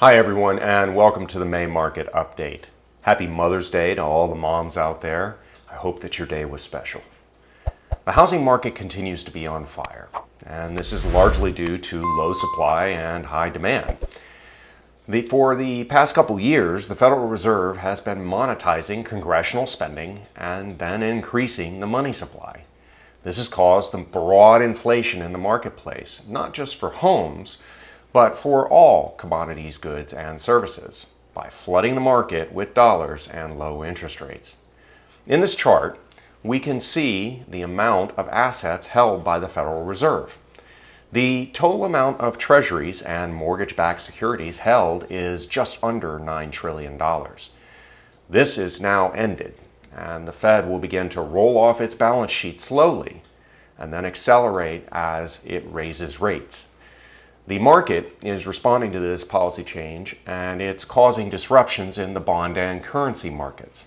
Hi everyone, and welcome to the May Market Update. Happy Mother's Day to all the moms out there. I hope that your day was special. The housing market continues to be on fire, and this is largely due to low supply and high demand. For the past couple years, the Federal Reserve has been monetizing congressional spending and then increasing the money supply. This has caused the broad inflation in the marketplace, not just for homes, but for all commodities, goods, and services, by flooding the market with dollars and low interest rates. In this chart, we can see the amount of assets held by the Federal Reserve. The total amount of treasuries and mortgage-backed securities held is just under $9 trillion. This is now ended, and the Fed will begin to roll off its balance sheet slowly and then accelerate as it raises rates. The market is responding to this policy change, and it's causing disruptions in the bond and currency markets.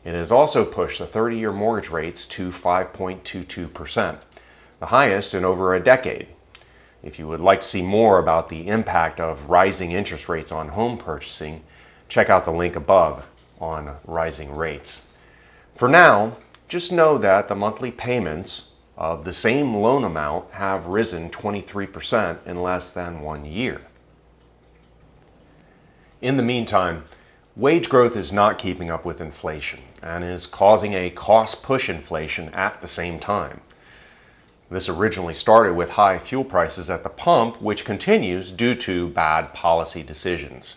It has also pushed the 30-year mortgage rates to 5.22%, the highest in over a decade. If you would like to see more about the impact of rising interest rates on home purchasing, check out the link above on rising rates. For now, just know that the monthly payments of the same loan amount have risen 23% in less than 1 year. In the meantime, wage growth is not keeping up with inflation and is causing a cost-push inflation at the same time. This originally started with high fuel prices at the pump, which continues due to bad policy decisions.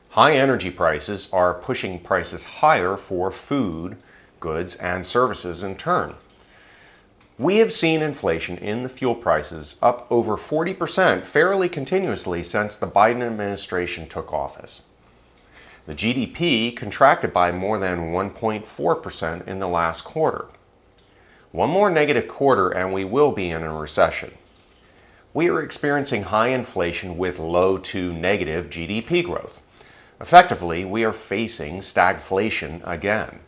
High energy prices are pushing prices higher for food, goods, and services in turn. We have seen inflation in the fuel prices up over 40% fairly continuously since the Biden administration took office. The GDP contracted by more than 1.4% in the last quarter. One more negative quarter and we will be in a recession. We are experiencing high inflation with low to negative GDP growth. Effectively, we are facing stagflation again.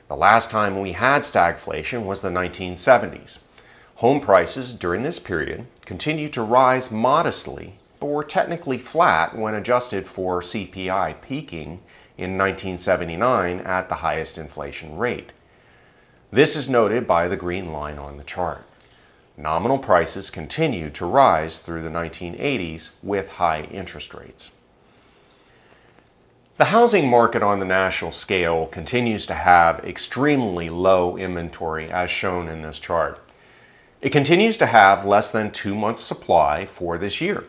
The last time we had stagflation was the 1970s. Home prices during this period continued to rise modestly, but were technically flat when adjusted for CPI peaking in 1979 at the highest inflation rate. This is noted by the green line on the chart. Nominal prices continued to rise through the 1980s with high interest rates. The housing market on the national scale continues to have extremely low inventory as shown in this chart. It continues to have less than 2 months' supply for this year.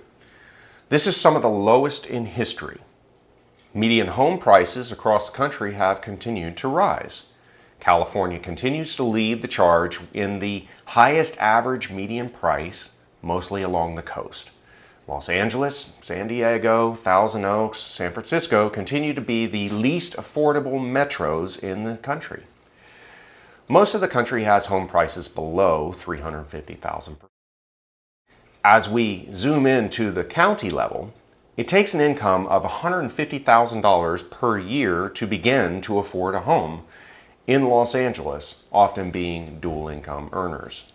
This is some of the lowest in history. Median home prices across the country have continued to rise. California continues to lead the charge in the highest average median price, mostly along the coast. Los Angeles, San Diego, Thousand Oaks, San Francisco continue to be the least affordable metros in the country. Most of the country has home prices below $350,000. As we zoom into the county level, it takes an income of $150,000 per year to begin to afford a home in Los Angeles, often being dual income earners.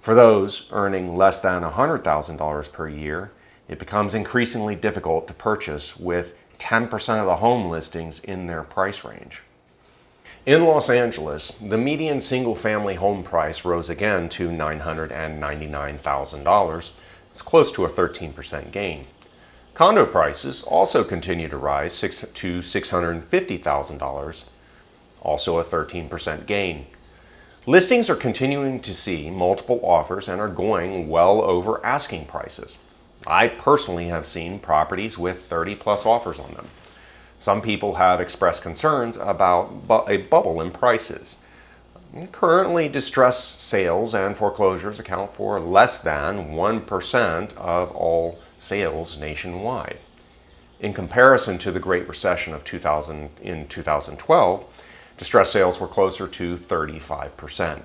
For those earning less than $100,000 per year, it becomes increasingly difficult to purchase with 10% of the home listings in their price range. In Los Angeles, the median single-family home price rose again to $999,000. It's close to a 13% gain. Condo prices also continue to rise to $650,000, also a 13% gain. Listings are continuing to see multiple offers and are going well over asking prices. I personally have seen properties with 30-plus offers on them. Some people have expressed concerns about a bubble in prices. Currently, distressed sales and foreclosures account for less than 1% of all sales nationwide. In comparison to the Great Recession of 2012, distressed sales were closer to 35%.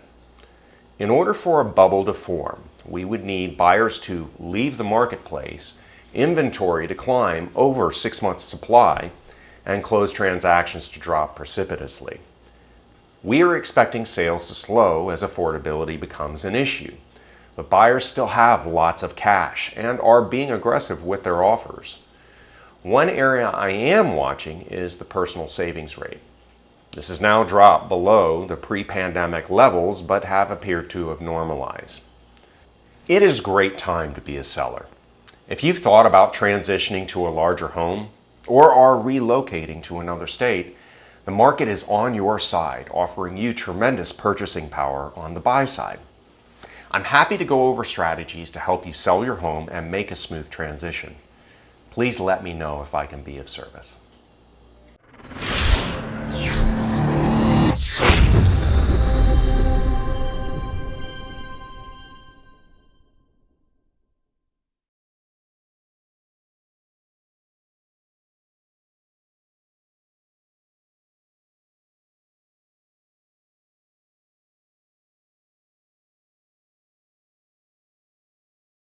In order for a bubble to form, we would need buyers to leave the marketplace, inventory to climb over 6 months' supply, and closed transactions to drop precipitously. We are expecting sales to slow as affordability becomes an issue, but buyers still have lots of cash and are being aggressive with their offers. One area I am watching is the personal savings rate. This has now dropped below the pre-pandemic levels, but have appeared to have normalized. It is a great time to be a seller. If you've thought about transitioning to a larger home or are relocating to another state, the market is on your side, offering you tremendous purchasing power on the buy side. I'm happy to go over strategies to help you sell your home and make a smooth transition. Please let me know if I can be of service.